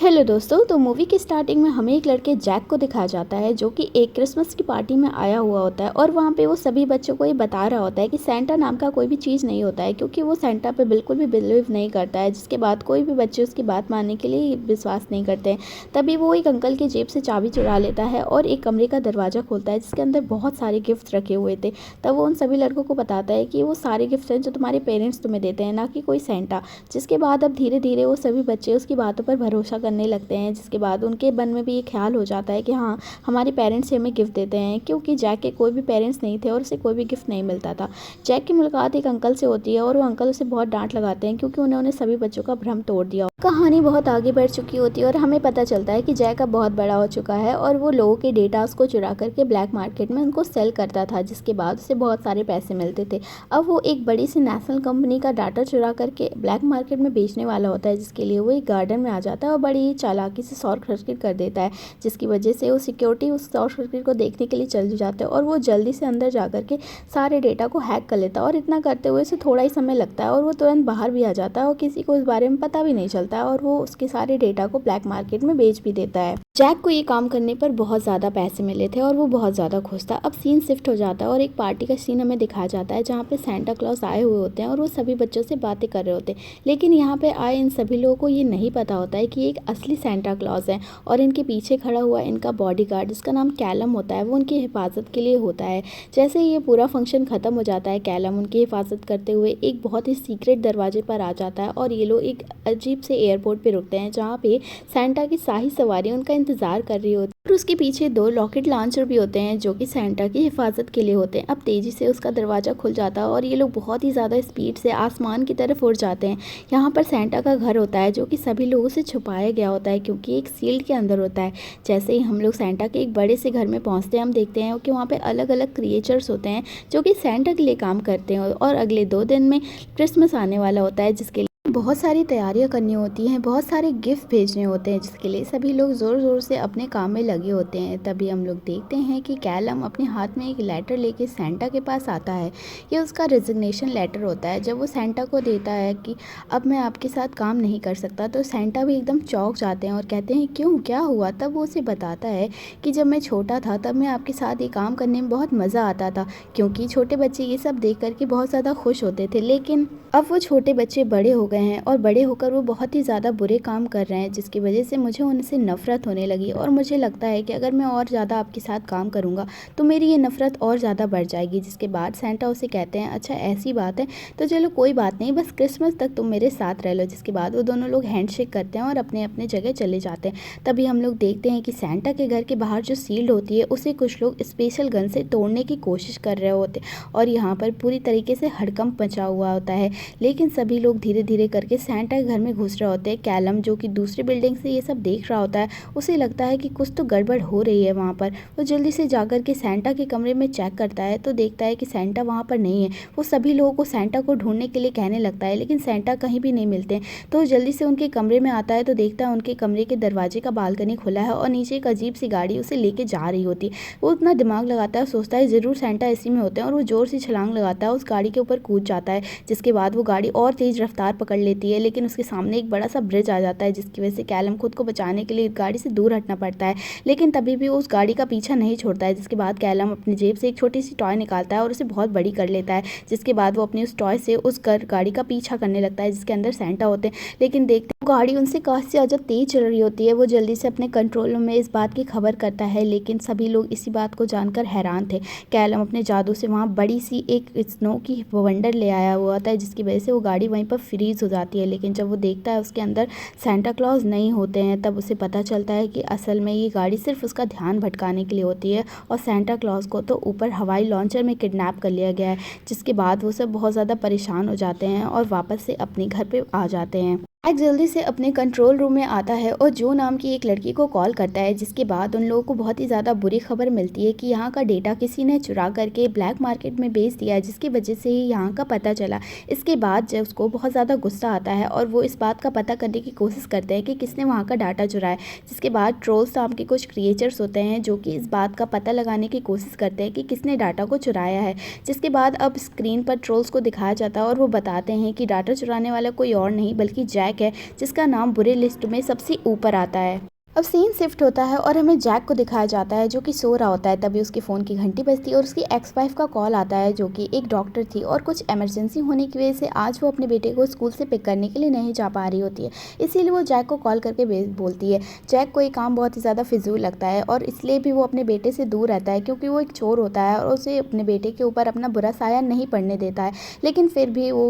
Hello दोस्तों। तो movie की स्टार्टिंग में हमें एक लड़के जैक को दिखाया जाता है जो कि एक क्रिसमस की पार्टी में आया हुआ होता है और वहाँ पे वो सभी बच्चों को ये बता रहा होता है कि सेंटा नाम का कोई भी चीज़ नहीं होता है, क्योंकि वो सेंटा पे बिल्कुल भी बिलीव नहीं करता है। जिसके बाद कोई भी बच्चे उसकी बात मानने के लिए विश्वास नहीं करते हैं। तभी वो एक अंकल की जेब से चाबी चुरा लेता है और एक कमरे का दरवाज़ा खोलता है जिसके अंदर बहुत सारे गिफ्ट रखे हुए थे। तब वो उन सभी लड़कों को बताता है कि वो सारे गिफ्ट हैं जो तुम्हारे पेरेंट्स तुम्हें देते हैं, ना कि कोई सेंटा। जिसके बाद अब धीरे धीरे वो सभी बच्चे उसकी बातों पर भरोसा करने लगते हैं। जिसके बाद उनके मन में भी ये ख्याल हो जाता है कि हाँ, हमारे पेरेंट्स ही हमें गिफ्ट देते हैं, क्योंकि जैक के कोई भी पेरेंट्स नहीं थे और उसे कोई भी गिफ्ट नहीं मिलता था। जैक की मुलाकात एक अंकल से होती है और वो अंकल उसे बहुत डांट लगाते हैं क्योंकि उन्होंने सभी बच्चों का भ्रम तोड़ दिया। कहानी बहुत आगे बढ़ चुकी होती है और हमें पता चलता है कि जैक अब बहुत बड़ा हो चुका है और वो लोगों के डेटास को चुरा करके ब्लैक मार्केट में उनको सेल करता था, जिसके बाद उसे बहुत सारे पैसे मिलते थे। अब वो एक बड़ी सी नेशनल कंपनी का डाटा चुरा करके ब्लैक मार्केट में बेचने वाला होता है, जिसके लिए वो एक गार्डन में आ जाता है और बड़ी चालाकी से शॉर्ट सर्किट कर देता है, जिसकी वजह से वो सिक्योरिटी उस शॉर्ट सर्किट को देखने के लिए चल जाता है और वो जल्दी से अंदर जा करके सारे डेटा को हैक कर लेता है। और इतना करते हुए उसे थोड़ा ही समय लगता है और वो तुरंत बाहर भी आ जाता है और किसी को इस बारे में पता भी नहीं चलता है और वो उसके सारे डेटा को ब्लैक मार्केट में बेच भी देता है। जैक को ये काम करने पर बहुत ज़्यादा पैसे मिले थे और वो बहुत ज़्यादा खुश था। अब सीन शिफ्ट हो जाता है और एक पार्टी का सीन हमें दिखाया जाता है जहाँ पे सेंटा क्लॉज आए हुए होते हैं और वो सभी बच्चों से बातें कर रहे होते हैं। लेकिन यहाँ पे आए इन सभी लोगों को ये नहीं पता होता है कि ये एक असली सेंटा क्लॉज है और इनके पीछे खड़ा हुआ इनका बॉडीगार्ड, जिसका नाम कैलम होता है, वो उनकी हिफाजत के लिए होता है। जैसे ही ये पूरा फंक्शन ख़त्म हो जाता है, कैलम उनकी हिफाजत करते हुए एक बहुत ही सीक्रेट दरवाजे पर आ जाता है और ये लोग एक अजीब से एयरपोर्ट पे रुकते हैं जहाँ पे सेंटा की शाही सवारी उनका इंतजार कर रही होती है और उसके पीछे दो रॉकेट लॉन्चर भी होते हैं जो कि सेंटा की हिफाजत के लिए होते हैं। अब तेज़ी से उसका दरवाज़ा खुल जाता है और ये लोग बहुत ही ज़्यादा स्पीड से आसमान की तरफ उड़ जाते हैं। यहाँ पर सेंटा का घर होता है जो कि सभी लोगों से छुपाया गया होता है क्योंकि एक सील्ड के अंदर होता है। जैसे ही हम लोग सेंटा के एक बड़े से घर में पहुँचते हैं, हम देखते हैं कि वहाँ पर अलग अलग क्रिएचर्स होते हैं जो कि सेंटा के लिए काम करते हैं और अगले 2 दिन में क्रिसमस आने वाला होता है, जिसके लिए बहुत सारी तैयारियां करनी होती हैं, बहुत सारे गिफ्ट भेजने होते हैं, जिसके लिए सभी लोग ज़ोर ज़ोर से अपने काम में लगे होते हैं। तभी हम लोग देखते हैं कि कैलम अपने हाथ में एक लेटर लेके सेंटा के पास आता है। ये उसका रेजिग्नेशन लेटर होता है। जब वो सेंटा को देता है कि अब मैं आपके साथ काम नहीं कर सकता, तो सेंटा भी एकदम चौंक जाते हैं और कहते हैं क्यों, क्या हुआ। तब वो उसे बताता है कि जब मैं छोटा था तब मैं आपके साथ ये काम करने में बहुत मज़ा आता था, क्योंकि छोटे बच्चे ये सब देख करके बहुत ज़्यादा खुश होते थे। लेकिन अब वो छोटे बच्चे बड़े हो गए हैं और बड़े होकर वो बहुत ही ज़्यादा बुरे काम कर रहे हैं, जिसकी वजह से मुझे उनसे नफ़रत होने लगी और मुझे लगता है कि अगर मैं और ज़्यादा आपके साथ काम करूँगा तो मेरी ये नफ़रत और ज़्यादा बढ़ जाएगी। जिसके बाद सेंटा उसे कहते हैं अच्छा ऐसी बात है तो चलो कोई बात नहीं, बस क्रिसमस तक तुम मेरे साथ रह लो। जिसके बाद वो दोनों लोग हैंडशेक करते हैं और अपने अपने जगह चले जाते हैं। तभी हम लोग देखते हैं कि सेंटा के घर के बाहर जो सील्ड होती है उसे कुछ लोग स्पेशल गन से तोड़ने की कोशिश कर रहे होते हैं और यहाँ पर पूरी तरीके से हड़कंप मचा हुआ होता है। लेकिन सभी लोग धीरे धीरे करके सेंटा के घर में घुस रहे होते हैं। कैलम जो कि दूसरी बिल्डिंग से ये सब देख रहा होता है, उसे लगता है कि कुछ तो गड़बड़ हो रही है वहाँ पर। वो जल्दी से जाकर के सेंटा के कमरे में चेक करता है तो देखता है कि सेंटा वहाँ पर नहीं है। वो सभी लोगों को सेंटा को ढूंढने के लिए कहने लगता है, लेकिन सेंटा कहीं भी नहीं मिलते। तो वो जल्दी से उनके कमरे में आता है तो देखता है उनके कमरे के दरवाजे का बालकनी खुला है और नीचे एक अजीब सी गाड़ी उसे लेके जा रही होती है। वो इतना दिमाग लगाता है, सोचता है ज़रूर सेंटा इसी में होते हैं और वो जोर से छलांग लगाता है, उस गाड़ी के ऊपर कूद जाता है। जिसके बाद वो गाड़ी और तेज़ रफ्तार पकड़ लेती है, लेकिन उसके सामने एक बड़ा सा ब्रिज आ जाता है, जिसकी वजह से कैलम खुद को बचाने के लिए गाड़ी से दूर हटना पड़ता है। लेकिन तभी भी वो उस गाड़ी का पीछा नहीं छोड़ता है। जिसके बाद कैलम अपनी जेब से एक छोटी सी टॉय निकालता है और उसे बहुत बड़ी कर लेता है। जिसके बाद वो अपनी उस टॉय से उस गाड़ी का पीछा करने लगता है जिसके अंदर सेंटा होते हैं। लेकिन देखते गाड़ी उनसे काफ़ी ज़्यादा तेज चल रही होती है। वो जल्दी से अपने कंट्रोल रूम में इस बात की खबर करता है, लेकिन सभी लोग इसी बात को जानकर हैरान थे। कैलम अपने जादू से वहाँ बड़ी सी एक स्नो की वंडर ले आया हुआ था, जिसकी वजह से वो गाड़ी वहीं पर फ्रीज हो जाती है। लेकिन जब वो देखता है उसके अंदर सेंटा क्लॉज नहीं होते हैं, तब उसे पता चलता है कि असल में ये गाड़ी सिर्फ उसका ध्यान भटकाने के लिए होती है और सेंटा क्लॉज को तो ऊपर हवाई लॉन्चर में किडनैप कर लिया गया है। जिसके बाद वो सब बहुत ज़्यादा परेशान हो जाते हैं और वापस से अपने घर पे आ जाते हैं। जैक जल्दी से अपने कंट्रोल रूम में आता है और जो नाम की एक लड़की को कॉल करता है, जिसके बाद उन लोगों को बहुत ही ज़्यादा बुरी खबर मिलती है कि यहाँ का डेटा किसी ने चुरा करके ब्लैक मार्केट में बेच दिया है, जिसकी वजह से ही यहाँ का पता चला। इसके बाद जब उसको बहुत ज़्यादा गुस्सा आता है और वो इस बात का पता करने की कोशिश करते हैं कि किसने वहाँ का डाटा चुराया। जिसके बाद ट्रोल्स नाम के कुछ क्रिएचर्स होते हैं जो कि इस बात का पता लगाने की कोशिश करते हैं कि किसने डाटा को चुराया है। जिसके बाद अब स्क्रीन पर ट्रोल्स को दिखाया जाता है और वो बताते हैं कि डाटा चुराने वाला कोई और नहीं बल्कि जैक जैक है, जिसका नाम बुरे लिस्ट में सबसे ऊपर आता है। अब सीन शिफ्ट होता है और हमें जैक को दिखाया जाता है जो कि सो रहा होता है। तभी उसके फ़ोन की घंटी बजती है और उसकी एक्स वाइफ का कॉल आता है जो कि एक डॉक्टर थी, और कुछ इमरजेंसी होने की वजह से आज वो अपने बेटे को स्कूल से पिक करने के लिए नहीं जा पा रही होती है। इसीलिए वो जैक को कॉल करके बोलती है। जैक को ये काम बहुत ही ज़्यादा फिजूल लगता है और इसलिए भी वो अपने बेटे से दूर रहता है, क्योंकि वो एक चोर होता है और उसे अपने बेटे के ऊपर अपना बुरा साया नहीं पड़ने देता है। लेकिन फिर भी वो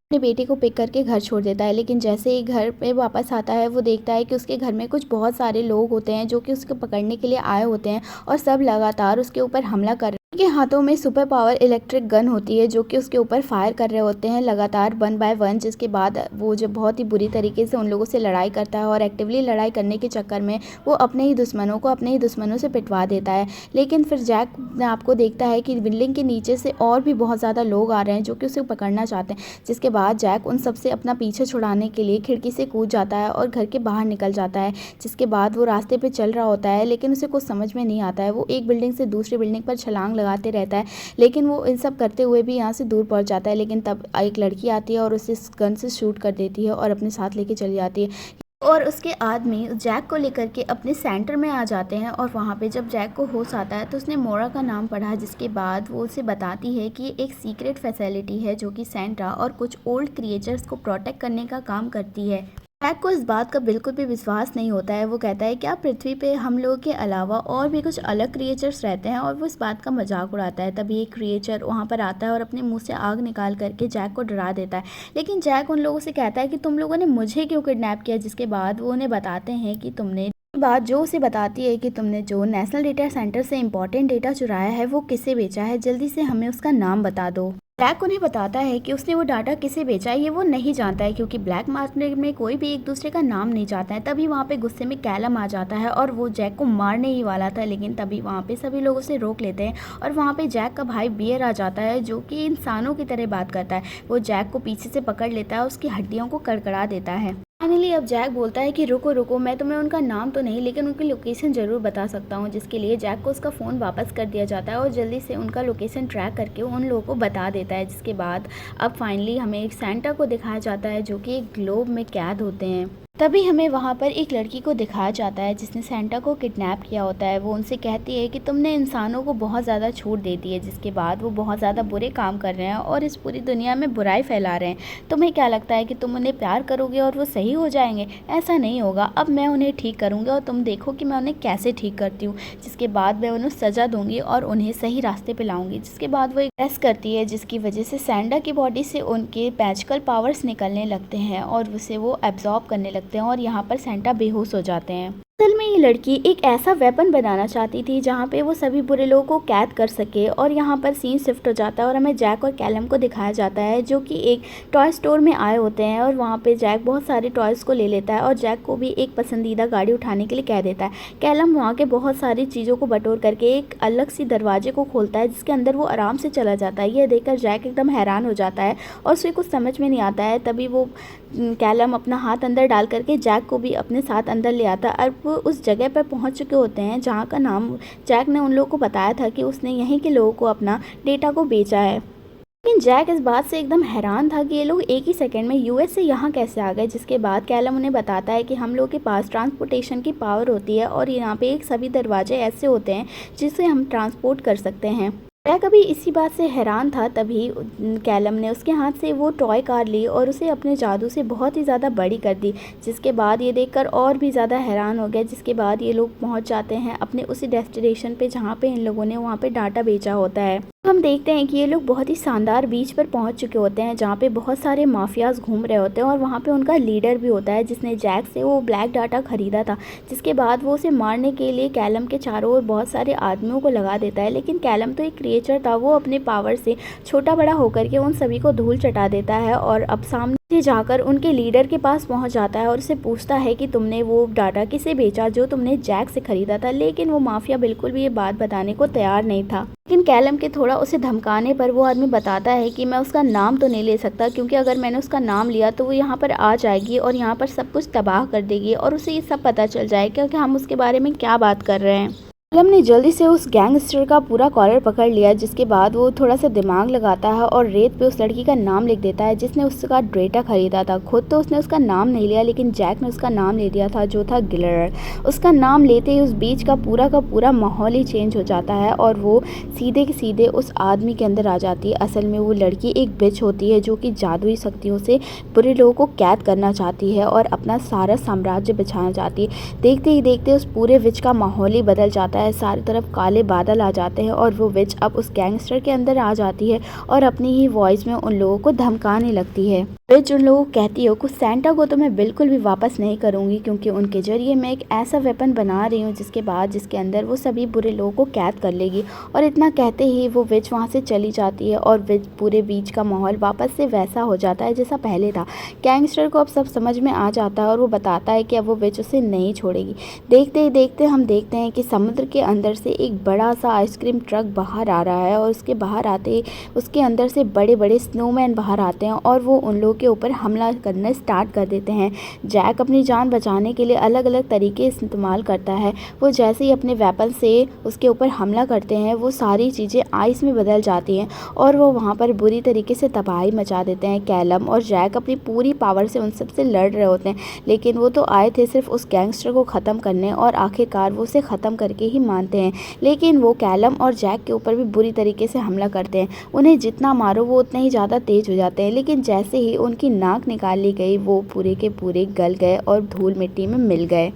अपने बेटे को पिक करके घर छोड़ देता है। लेकिन जैसे ही घर पे वापस आता है, वो देखता है कि उसके घर में कुछ बहुत सारे लोग होते हैं जो कि उसको पकड़ने के लिए आए होते हैं, और सब लगातार उसके ऊपर हमला कर रहे हैं। उनके हाथों में सुपर पावर इलेक्ट्रिक गन होती है जो कि उसके ऊपर फायर कर रहे होते हैं लगातार 1 बाय 1। जिसके बाद वो जब बहुत ही बुरी तरीके से उन लोगों से लड़ाई करता है, और एक्टिवली लड़ाई करने के चक्कर में वो अपने ही दुश्मनों से पिटवा देता है। लेकिन फिर जैक आपको देखता है कि बिल्डिंग के नीचे से और भी बहुत ज़्यादा लोग आ रहे हैं जो कि उसे पकड़ना चाहते हैं। जिसके बाद जैक उन सब से अपना पीछे छुड़ाने के लिए खिड़की से कूद जाता है और घर के बाहर निकल जाता है। जिसके बाद वो रास्ते पे चल रहा होता है, लेकिन उसे कुछ समझ में नहीं आता है। वो एक बिल्डिंग से दूसरी बिल्डिंग पर छलांग लगाते रहता है, लेकिन वो इन सब करते हुए भी यहाँ से दूर पहुँच जाता है। लेकिन तब एक लड़की आती है और उसे गन से शूट कर देती है और अपने साथ लेके चली जाती है। और उसके आदमी जैक को लेकर के अपने सेंटर में आ जाते हैं, और वहाँ पे जब जैक को होश आता है तो उसने मोरा का नाम पढ़ा। जिसके बाद वो उसे बताती है कि ये एक सीक्रेट फैसिलिटी है जो कि सेंटा और कुछ ओल्ड क्रिएचर्स को प्रोटेक्ट करने का काम करती है। जैक को इस बात का बिल्कुल भी विश्वास नहीं होता है। वो कहता है क्या पृथ्वी पे हम लोगों के अलावा और भी कुछ अलग क्रिएचर्स रहते हैं, और वो इस बात का मजाक उड़ाता है। तभी एक क्रिएचर वहाँ पर आता है और अपने मुंह से आग निकाल करके जैक को डरा देता है। लेकिन जैक उन लोगों से कहता है कि तुम लोगों ने मुझे क्यों किडनैप किया। जिसके बाद वो उन्हें बताते हैं कि तुमने बात जो उसे बताती है कि तुमने जो नेशनल डेटा सेंटर से इंपॉर्टेंट डेटा चुराया है वो किसे बेचा है, जल्दी से हमें उसका नाम बता दो। जैक उन्हें बताता है कि उसने वो डाटा किसे बेचा है ये वो नहीं जानता है, क्योंकि ब्लैक मार्केट में कोई भी एक दूसरे का नाम नहीं चाहता है। तभी वहाँ पे गुस्से में कैलम आ जाता है और वो जैक को मारने ही वाला था, लेकिन तभी वहाँ पे सभी लोग उसे रोक लेते हैं। और वहाँ पे जैक का भाई बियर आ जाता है जो कि इंसानों की तरह बात करता है। वो जैक को पीछे से पकड़ लेता है, उसकी हड्डियों को कड़कड़ा देता है। फाइनली अब जैक बोलता है कि रुको रुको, मैं तुम्हें उनका नाम तो नहीं लेकिन उनकी लोकेशन ज़रूर बता सकता हूँ। जिसके लिए जैक को उसका फ़ोन वापस कर दिया जाता है और जल्दी से उनका लोकेशन ट्रैक करके उन लोगों को बता देता है। जिसके बाद अब फाइनली हमें एक सेंटा को दिखाया जाता है जो कि एक ग्लोब में कैद होते हैं। तभी हमें वहाँ पर एक लड़की को दिखाया जाता है जिसने सेंटा को किडनैप किया होता है। वो उनसे कहती है कि तुमने इंसानों को बहुत ज़्यादा छूट दे दी है। जिसके बाद वो बहुत ज़्यादा बुरे काम कर रहे हैं और इस पूरी दुनिया में बुराई फैला रहे हैं। तुम्हें क्या लगता है कि तुम उन्हें प्यार करोगे और वो सही हो जाएंगे? ऐसा नहीं होगा। अब मैं उन्हें ठीक करूँगी और तुम देखो कि मैं उन्हें कैसे ठीक करती हूँ। जिसके बाद मैं उन्हें सज़ा दूँगी और उन्हें सही रास्ते पर लाऊँगी। जिसके बाद वो एक टेस्ट करती है जिसकी वजह से सेंटा की बॉडी से उनके मैजिकल पावर्स निकलने लगते हैं और उसे वो एब्जॉर्ब करने लगते हैं, और यहाँ पर सेंटा बेहोश हो जाते हैं। असल में ये लड़की एक ऐसा वेपन बनाना चाहती थी जहाँ पे वो सभी बुरे लोगों को कैद कर सके। और यहाँ पर सीन शिफ्ट हो जाता है और हमें जैक और कैलम को दिखाया जाता है जो कि एक टॉय स्टोर में आए होते हैं। और वहाँ पे जैक बहुत सारे टॉयज़ को ले लेता है और जैक को भी एक पसंदीदा गाड़ी उठाने के लिए कह देता है। कैलम वहाँ के बहुत सारी चीज़ों को बटोर करके एक अलग सी दरवाजे को खोलता है जिसके अंदर वो आराम से चला जाता है। यह देखकर जैक एकदम हैरान हो जाता है और उसे कुछ समझ में नहीं आता है। तभी वो कैलम अपना हाथ अंदर डाल करके जैक को भी अपने साथ अंदर ले आता है। अब वो उस जगह पर पहुंच चुके होते हैं जहां का नाम जैक ने उन लोगों को बताया था कि उसने यहीं के लोगों को अपना डेटा को बेचा है। लेकिन जैक इस बात से एकदम हैरान था कि ये लोग एक ही सेकंड में यूएस से यहाँ कैसे आ गए। जिसके बाद कैलम उन्हें बताता है कि हम लोग के पास ट्रांसपोर्टेशन की पावर होती है और यहाँ पे एक सभी दरवाजे ऐसे होते हैं जिससे हम ट्रांसपोर्ट कर सकते हैं। जैक अभी इसी बात से हैरान था, तभी कैलम ने उसके हाथ से वो टॉय कार ली और उसे अपने जादू से बहुत ही ज़्यादा बड़ी कर दी। जिसके बाद ये देखकर और भी ज़्यादा हैरान हो गया। जिसके बाद ये लोग पहुंच जाते हैं अपने उसी डेस्टिनेशन पे जहाँ पे इन लोगों ने वहाँ पे डाटा बेचा होता है। हम देखते हैं कि ये लोग बहुत ही शानदार बीच पर पहुंच चुके होते हैं जहाँ पे बहुत सारे माफियाज घूम रहे होते हैं और वहाँ पे उनका लीडर भी होता है जिसने जैक से वो ब्लैक डाटा खरीदा था। जिसके बाद वो उसे मारने के लिए कैलम के चारों ओर बहुत सारे आदमियों को लगा देता है। लेकिन कैलम तो एक क्रिएचर था, वो अपने पावर से छोटा बड़ा होकर के उन सभी को धूल चटा देता है और अब सामने से जाकर उनके लीडर के पास पहुंच जाता है और उससे पूछता है कि तुमने वो डाटा किसे बेचा जो तुमने जैक से खरीदा था। लेकिन वो माफिया बिल्कुल भी ये बात बताने को तैयार नहीं था। लेकिन कैलम के थोड़ा उसे धमकाने पर वो आदमी बताता है कि मैं उसका नाम तो नहीं ले सकता, क्योंकि अगर मैंने उसका नाम लिया तो वो यहाँ पर आ जाएगी और यहाँ पर सब कुछ तबाह कर देगी और उसे ये सब पता चल जाएगा कि हम उसके बारे में क्या बात कर रहे हैं। कलम ने जल्दी से उस गैंगस्टर का पूरा कॉलर पकड़ लिया, जिसके बाद वो थोड़ा सा दिमाग लगाता है और रेत पे उस लड़की का नाम लिख देता है जिसने उसका डेटा खरीदा था। खुद तो उसने उसका नाम नहीं लिया, लेकिन जैक ने उसका नाम ले लिया था, जो था गिलर। उसका नाम लेते ही उस बीच का पूरा माहौल ही चेंज हो जाता है और वो सीधे के सीधे उस आदमी के अंदर आ जाती है। असल में वो लड़की एक बिच होती है जो कि जादुई शक्तियों से बुरे लोगों को कैद करना चाहती है और अपना सारा साम्राज्य बिछाना चाहती है। देखते ही देखते उस पूरे विच का माहौल ही बदल जाता है। सारी तरफ काले बादल आ जाते हैं और वो विच अब उस गैंगस्टर के अंदर आ जाती है और अपनी ही वॉइस में उन लोगों को धमकाने लगती है। विच उन लोगों को कहती है कि सेंटा को तो मैं बिल्कुल भी वापस नहीं करूंगी, क्योंकि उनके जरिए मैं एक ऐसा वेपन बना रही हूँ जिसके अंदर वो सभी बुरे लोगों को कैद कर लेगी। और इतना कहते ही वो विच वहाँ से चली जाती है और विच पूरे बीच का माहौल वापस से वैसा हो जाता है जैसा पहले था। गैंगस्टर को अब सब समझ में आ जाता है और वो बताता है कि अब वो विच उसे नहीं छोड़ेगी। देखते ही देखते हम देखते हैं कि समुद्र के अंदर से एक बड़ा सा आइसक्रीम ट्रक बाहर आ रहा है और उसके बाहर आते ही उसके अंदर से बड़े बड़े स्नोमैन बाहर आते हैं और वो उन लोगों के ऊपर हमला करना स्टार्ट कर देते हैं। जैक अपनी जान बचाने के लिए अलग अलग तरीके इस्तेमाल करता है। वो जैसे ही अपने वेपन से उसके ऊपर हमला करते हैं, वो सारी चीज़ें आइस में बदल जाती हैं और वो वहाँ पर बुरी तरीके से तबाही मचा देते हैं। कैलम और जैक अपनी पूरी पावर से उन सबसे लड़ रहे होते हैं, लेकिन वो तो आए थे सिर्फ उस गैंगस्टर को ख़त्म करने और आखिरकार वो उसे ख़त्म करके ही मानते हैं। लेकिन वो कैलम और जैक के ऊपर भी बुरी तरीके से हमला करते हैं। उन्हें जितना मारो वो उतने ही ज़्यादा तेज़ हो जाते हैं, लेकिन जैसे ही उनकी नाक निकाल ली गई वो पूरे के पूरे गल गए और धूल मिट्टी में मिल गए।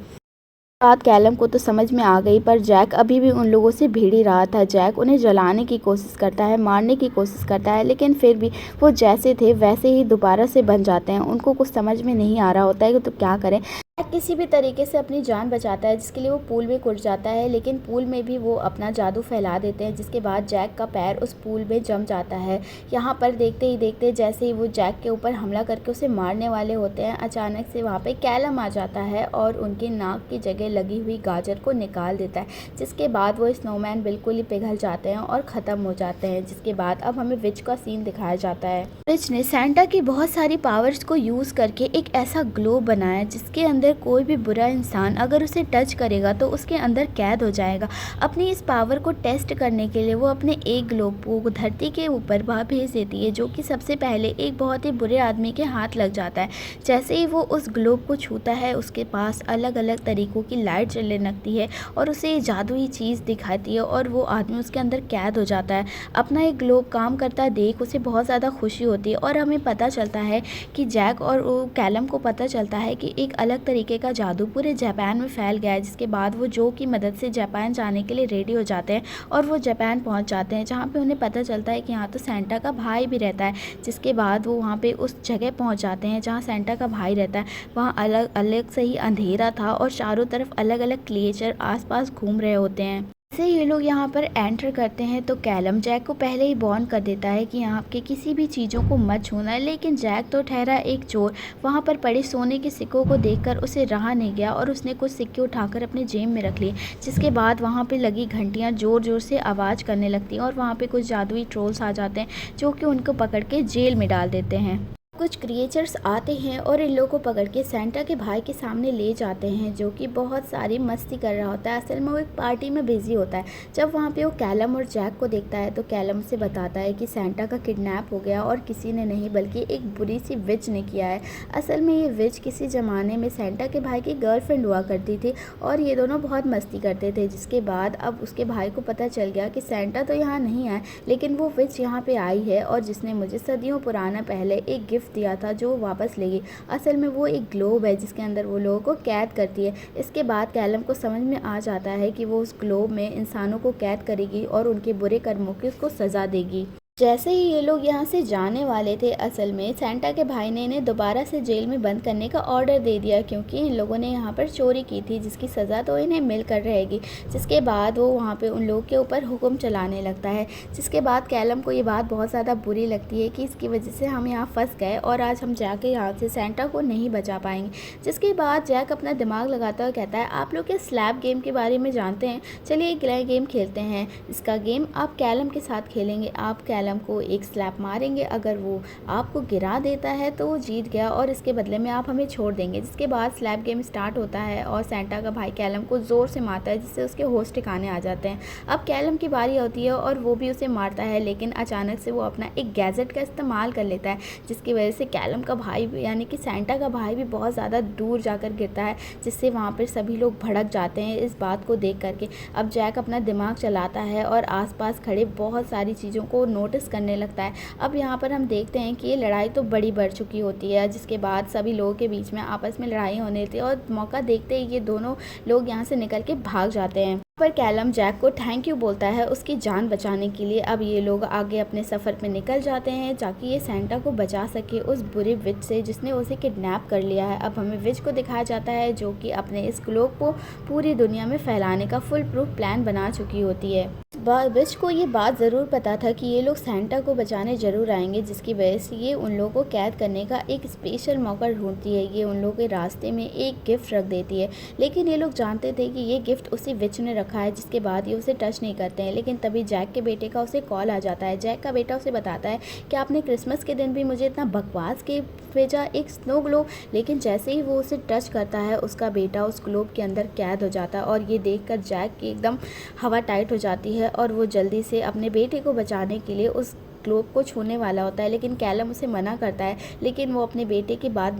बात कैलम को तो समझ में आ गई, पर जैक अभी भी उन लोगों से भिड़ ही रहा था। जैक उन्हें जलाने की कोशिश करता है, मारने की कोशिश करता है, लेकिन फिर भी वो जैसे थे वैसे ही दोबारा से बन जाते हैं। उनको कुछ समझ में नहीं आ रहा होता है कि तो क्या करें। जैक किसी भी तरीके से अपनी जान बचाता है, जिसके लिए वो पूल में कूद जाता है, लेकिन पूल में भी वो अपना जादू फैला देते हैं, जिसके बाद जैक का पैर उस पूल में जम जाता है। यहाँ पर देखते ही देखते जैसे ही वो जैक के ऊपर हमला करके उसे मारने वाले होते हैं, अचानक से वहाँ पे कैलम आ जाता है और उनकी नाक की जगह लगी हुई गाजर को निकाल देता है, जिसके बाद वो स्नोमैन बिल्कुल ही पिघल जाते हैं और ख़त्म हो जाते हैं। जिसके बाद अब हमें विच का सीन दिखाया जाता है। विच ने सेंटा की बहुत सारी पावर्स को यूज़ करके एक ऐसा ग्लोब बनाया जिसके अंदर कोई भी बुरा इंसान अगर उसे टच करेगा तो उसके अंदर कैद हो जाएगा। अपनी इस पावर को टेस्ट करने के लिए वो अपने एक ग्लोब को धरती के ऊपर वहाँ भेज देती है, जो कि सबसे पहले एक बहुत ही बुरे आदमी के हाथ लग जाता है। जैसे ही वो उस ग्लोब को छूता है, उसके पास अलग अलग तरीक़ों की लाइट जलने लगती है और उसे जादुई चीज़ दिखाती है और वो आदमी उसके अंदर कैद हो जाता है। अपना एक ग्लोब काम करता देख उसे बहुत ज़्यादा खुशी होती है और हमें पता चलता है कि जैक और कैलम को पता चलता है कि एक अलग तरीके का जादू पूरे जापान में फैल गया है। जिसके बाद वो जो की मदद से जापान जाने के लिए रेडी हो जाते हैं और वो जापान पहुंच जाते हैं, जहाँ पे उन्हें पता चलता है कि यहाँ तो सेंटा का भाई भी रहता है। जिसके बाद वो वहाँ पे उस जगह पहुँच जाते हैं जहाँ सेंटा का भाई रहता है। वहाँ अलग अलग से ही अंधेरा था और चारों तरफ अलग अलग क्रिएचर आसपास घूम रहे होते हैं। जैसे ये लोग यहाँ पर एंटर करते हैं तो कैलम जैक को पहले ही वार्न कर देता है कि यहाँ के किसी भी चीज़ों को मत छूना है, लेकिन जैक तो ठहरा एक चोर। वहाँ पर पड़े सोने के सिक्कों को देखकर उसे रहा नहीं गया और उसने कुछ सिक्के उठाकर अपने जेब में रख लिए। जिसके बाद वहाँ पे लगी घंटियाँ ज़ोर ज़ोर से आवाज़ करने लगती हैं और वहाँ पे कुछ जादुई ट्रोल्स आ जाते हैं जो कि उनको पकड़ के जेल में डाल देते हैं। कुछ क्रिएचर्स आते हैं और इन लोगों को पकड़ के सेंटा के भाई के सामने ले जाते हैं, जो कि बहुत सारी मस्ती कर रहा होता है। असल में वो एक पार्टी में बिजी होता है। जब वहाँ पे वो कैलम और जैक को देखता है तो कैलम से बताता है कि सेंटा का किडनैप हो गया और किसी ने नहीं बल्कि एक बुरी सी विच ने किया है। असल में ये विच किसी ज़माने में सेंटा के भाई की गर्लफ्रेंड हुआ करती थी और ये दोनों बहुत मस्ती करते थे। जिसके बाद अब उसके भाई को पता चल गया कि सेंटा तो यहाँ नहीं आए, लेकिन वो विच यहाँ पे आई है और जिसने मुझे सदियों पुराना पहले एक गिफ्ट दिया था जो वापस लेगी। असल में वो एक ग्लोब है जिसके अंदर वो लोगों को कैद करती है। इसके बाद कैलम को समझ में आ जाता है कि वो उस ग्लोब में इंसानों को कैद करेगी और उनके बुरे कर्मों की उसको सज़ा देगी। जैसे ही ये लोग यहाँ से जाने वाले थे, असल में सेंटा के भाई ने इन्हें दोबारा से जेल में बंद करने का ऑर्डर दे दिया, क्योंकि इन लोगों ने यहाँ पर चोरी की थी जिसकी सज़ा तो इन्हें मिलकर रहेगी। जिसके बाद वो वहाँ पे उन लोगों के ऊपर हुक्म चलाने लगता है। जिसके बाद कैलम को ये बात बहुत ज़्यादा बुरी लगती है कि इसकी वजह से हम यहाँ फंस गए और आज हम जाके यहाँ से सेंटा को नहीं बचा पाएंगे। जिसके बाद जैक अपना दिमाग लगाता हुआ कहता है, आप लोग इस स्लैब गेम के बारे में जानते हैं, चलिए एक गेम खेलते हैं। इसका गेम आप कैलम के साथ खेलेंगे। आप कैलम को एक स्लैप मारेंगे, अगर वो आपको गिरा देता है तो वो जीत गया और इसके बदले में आप हमें छोड़ देंगे। जिसके बाद स्लैप गेम स्टार्ट होता है और सेंटा का भाई कैलम को ज़ोर से मारता है, जिससे उसके होश ठिकाने आ जाते हैं। अब कैलम की बारी होती है और वो भी उसे मारता है, लेकिन अचानक से वो अपना एक गैजेट का इस्तेमाल कर लेता है, जिसकी वजह से कैलम का भाई यानी कि सेंटा का भाई भी बहुत ज़्यादा दूर जाकर गिरता है, जिससे वहाँ पर सभी लोग भड़क जाते हैं इस बात को देख करके। अब जैक अपना दिमाग चलाता है और आसपास खड़े बहुत सारी चीज़ों को नोटिस करने लगता है। अब यहाँ पर हम देखते हैं कि ये लड़ाई तो बड़ी बढ़ चुकी होती है, जिसके बाद सभी लोगों के बीच में आपस में लड़ाई होने लगती है और मौका देखते ही ये दोनों लोग यहाँ से निकल के भाग जाते हैं। पर कैलम जैक को थैंक यू बोलता है उसकी जान बचाने के लिए। अब ये लोग आगे अपने सफ़र पे निकल जाते हैं ताकि ये सेंटा को बचा सके उस बुरे विच से जिसने उसे किडनैप कर लिया है। अब हमें विच को दिखाया जाता है जो कि अपने इस ग्लोब को पूरी दुनिया में फैलाने का फुल प्रूफ प्लान बना चुकी होती है। विच को ये बात ज़रूर पता था कि ये लोग सेंटा को बचाने ज़रूर आएंगे, जिसकी वजह से ये उन लोगों को कैद करने का एक स्पेशल मौका ढूंढती है। ये उन लोगों के रास्ते में एक गिफ्ट रख देती है, लेकिन ये लोग जानते थे कि ये गिफ्ट उसी विच ने रखा है, जिसके बाद ये उसे टच नहीं करते हैं। लेकिन तभी जैक के बेटे का उसे कॉल आ जाता है। जैक का बेटा उसे बताता है कि आपने क्रिसमस के दिन भी मुझे इतना बकवास गिफ्ट भेजा, एक स्नो ग्लोब। लेकिन जैसे ही वो उसे टच करता है उसका बेटा उस ग्लोब के अंदर कैद हो जाता है और ये देखकर जैक की एकदम हवा टाइट हो जाती है और वो जल्दी से अपने बेटे को बचाने के लिए उस ग्लोब को छूने वाला होता है, लेकिन कैलम उसे मना करता है। लेकिन वो अपने बेटे की बात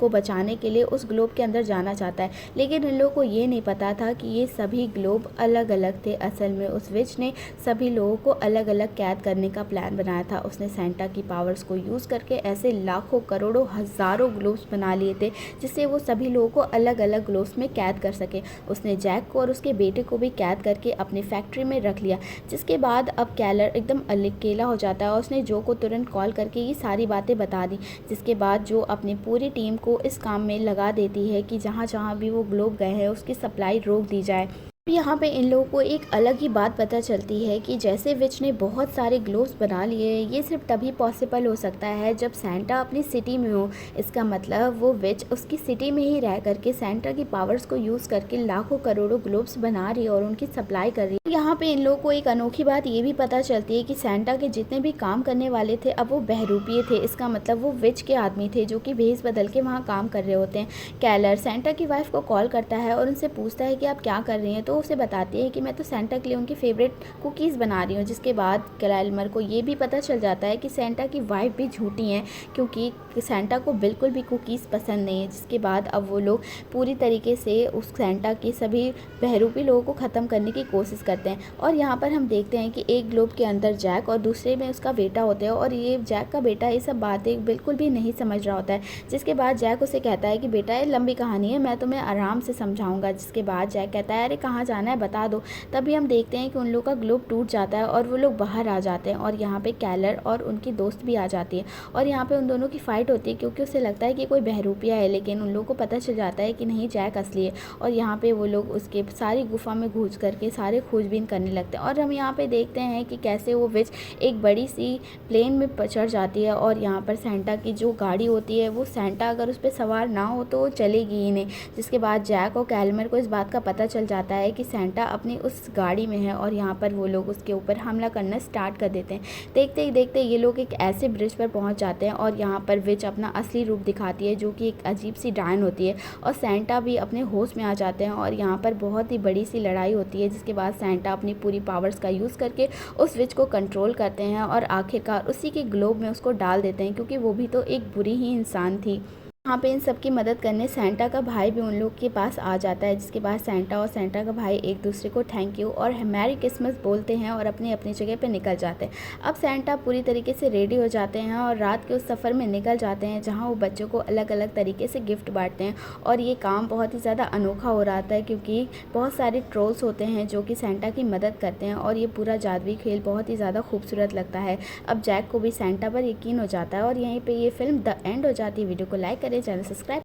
को बचाने के लिए उस ग्लोब के अंदर जाना चाहता है। लेकिन इन लोगों को ये नहीं पता था कि ये सभी ग्लोब अलग अलग थे। असल में उस विच ने सभी लोगों को अलग अलग कैद करने का प्लान बनाया था। उसने सेंटा की पावर्स को यूज़ करके ऐसे लाखों करोड़ों हज़ारों ग्लोब्स बना लिए थे, जिससे वो सभी लोगों को अलग अलग ग्लोब्स में कैद कर सके। उसने जैक को और उसके बेटे को भी कैद करके अपनी फैक्ट्री में रख लिया। जिसके बाद अब कैलर एकदम अकेला हो जाता है और उसने जो को तुरंत कॉल करके ये सारी बातें बता दी। जिसके बाद जो अपनी पूरी टीम को इस काम में लगा देती है कि जहाँ जहाँ भी वो ग्लोब गए हैं उसकी सप्लाई रोक दी जाए। यहाँ पे इन लोगों को एक अलग ही बात पता चलती है कि जैसे विच ने बहुत सारे ग्लोब्स बना लिए, ये सिर्फ तभी पॉसिबल हो सकता है जब सेंटा अपनी सिटी में हो। इसका मतलब वो विच उसकी सिटी में ही रह करके सेंटा की पावर्स को यूज़ करके लाखों करोड़ों ग्लोब्स बना रही है और उनकी सप्लाई कर रही है। यहाँ पे इन लोगों को एक अनोखी बात ये भी पता चलती है कि सेंटा के जितने भी काम करने वाले थे अब वो बहरूपीय थे। इसका मतलब वो विच के आदमी थे जो कि भेस बदल के वहाँ काम कर रहे होते हैं। कैलर सेंटा की वाइफ को कॉल करता है और उनसे पूछता है कि आप क्या कर रही हैं, तो उसे बताती है कि मैं तो सेंटा के लिए उनकी फेवरेट कुकीज़ बना रही हूँ। जिसके बाद कैलमर को ये भी पता चल जाता है कि सेंटा की वाइफ भी झूठी हैं, क्योंकि सेंटा को बिल्कुल भी कुकीज़ पसंद नहीं है। जिसके बाद अब वो लोग पूरी तरीके से उस सेंटा की सभी बहरूपी लोगों को ख़त्म करने की कोशिश करते हैं। और यहाँ पर हम देखते हैं कि एक ग्लोब के अंदर जैक और दूसरे में उसका बेटा होता है और ये जैक का बेटा ये सब बातें बिल्कुल भी नहीं समझ रहा होता है। जिसके बाद जैक उसे कहता है कि बेटा ये लंबी कहानी है, मैं तुम्हें आराम से समझाऊंगा। जिसके बाद जैक कहता है अरे कहाँ जाना है बता दो। तभी हम देखते हैं कि उन लोग का ग्लोब टूट जाता है और वो लोग बाहर आ जाते हैं और यहाँ पे कैलर और उनकी दोस्त भी आ जाती है और यहाँ पे उन दोनों की फ़ाइट होती है, क्योंकि उसे लगता है कि कोई बहरूपिया है। लेकिन उन लोगों को पता चल जाता है कि नहीं, जैक असली है। और यहाँ पे वो लोग उसके सारी गुफा में घुस करके सारे खोजबीन करने लगते हैं। और हम यहाँ पे देखते हैं कि कैसे वो विच एक बड़ी सी प्लेन में चढ़ जाती है और यहाँ पर सेंटा की जो गाड़ी होती है वो सेंटा अगर उस पर सवार ना हो तो वो चलेगी ही नहीं। जिसके बाद जैक और कैलमर को इस बात का पता चल जाता है कि सेंटा अपनी उस गाड़ी में है और यहाँ पर वो लोग उसके ऊपर हमला करना स्टार्ट कर देते हैं। देखते ही देखते ये लोग एक ऐसे ब्रिज पर पहुँच जाते हैं और यहाँ पर विच अपना असली रूप दिखाती है जो कि एक अजीब सी डायन होती है और सेंटा भी अपने होश में आ जाते हैं और यहाँ पर बहुत ही बड़ी सी लड़ाई होती है। जिसके बाद सेंटा अपनी पूरी पावर्स का यूज़ करके उस विच को कंट्रोल करते हैं और आखिरकार उसी के ग्लोब में उसको डाल देते हैं, क्योंकि वो भी तो एक बुरी ही इंसान थी। यहाँ पे इन सब की मदद करने सेंटा का भाई भी उन लोग के पास आ जाता है। जिसके बाद सेंटा और सेंटा का भाई एक दूसरे को थैंक यू और मैरी क्रिसमस बोलते हैं और अपनी अपनी जगह पे निकल जाते हैं। अब सेंटा पूरी तरीके से रेडी हो जाते हैं और रात के उस सफ़र में निकल जाते हैं जहाँ वो बच्चों को अलग अलग तरीके से गिफ्ट बांटते हैं। और ये काम बहुत ही ज़्यादा अनोखा हो रहा था, क्योंकि बहुत सारे ट्रोल्स होते हैं जो कि सेंटा की मदद करते हैं और ये पूरा जादुई खेल बहुत ही ज़्यादा खूबसूरत लगता है। अब जैक को भी सेंटा पर यकीन हो जाता है और यहीं पर ये फिल्म द एंड हो जाती है। वीडियो को लाइक करें, चैनल सब्सक्राइब